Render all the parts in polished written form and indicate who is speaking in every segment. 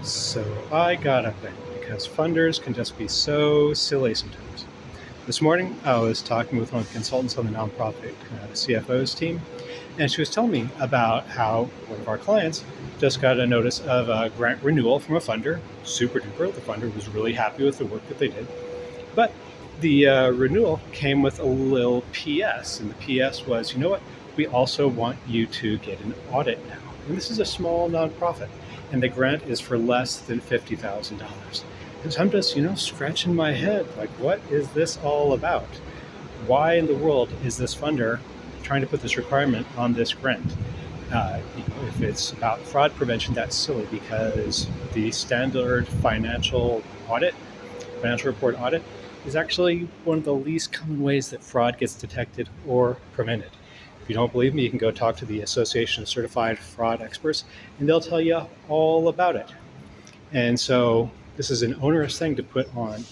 Speaker 1: So I got a thing because funders can just be so silly sometimes. This morning, I was talking with one of the consultants on the nonprofit CFO's team, and she was telling me about how one of our clients just got a notice of a grant renewal from a funder. Super duper. The funder was really happy with the work that they did. But the renewal came with a little PS, and the PS was, you know what? We also want you to get an audit now. And this is a small nonprofit, and the grant is for less than $50,000. And so I'm just, scratching my head, like, what is this all about? Why in the world is this funder trying to put this requirement on this grant? If it's about fraud prevention, that's silly because the standard financial report audit, is actually one of the least common ways that fraud gets detected or prevented. If you don't believe me, you can go talk to the Association of Certified Fraud Experts, and they'll tell you all about it. And so this is an onerous thing to put on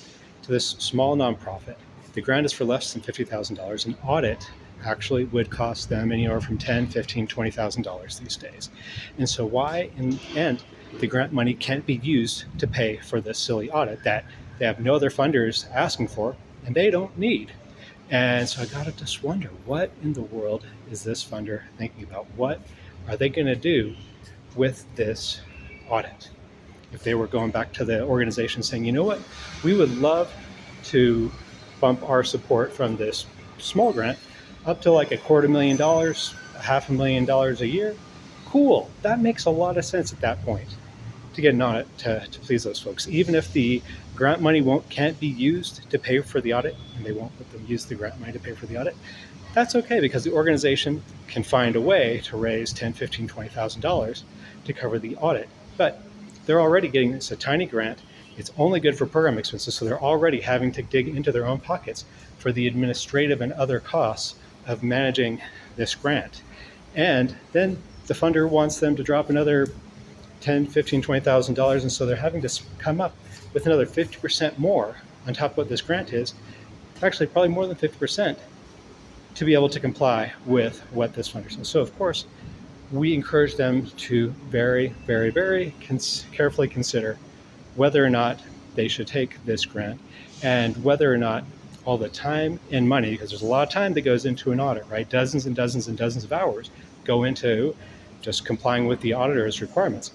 Speaker 1: to this small nonprofit. The grant is for less than $50,000. An audit actually would cost them anywhere from $10,000, $15,000, $20,000 these days. And so why in the end the grant money can't be used to pay for this silly audit that they have no other funders asking for and they don't need? And so I got to just wonder, what in the world is this funder thinking about? What are they going to do with this audit? If they were going back to the organization saying, you know what, we would love to bump our support from this small grant up to like $250,000, $500,000 a year, cool. That makes a lot of sense at that point to get an audit to please those folks. Even if the grant money can't be used to pay for the audit, and they won't let them use the grant money to pay for the audit, that's okay because the organization can find a way to raise $10,000, $15,000, $20,000 to cover the audit. But they're already getting this a tiny grant. It's only good for program expenses, so they're already having to dig into their own pockets for the administrative and other costs of managing this grant. And then the funder wants them to drop another $10,000, $15,000, $20,000, and so they're having to come up with another 50% more on top of what this grant is, actually probably more than 50%, to be able to comply with what this funder says. So of course, we encourage them to very, very, very carefully consider whether or not they should take this grant and whether or not all the time and money, because there's a lot of time that goes into an audit, right? Dozens and dozens and dozens of hours go into just complying with the auditor's requirements.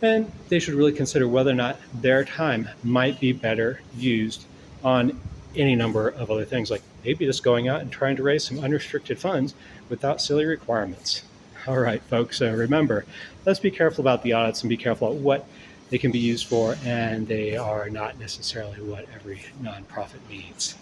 Speaker 1: And they should really consider whether or not their time might be better used on any number of other things, like maybe just going out and trying to raise some unrestricted funds without silly requirements. All right, folks, remember, let's be careful about the audits and be careful about what they can be used for, and they are not necessarily what every nonprofit needs.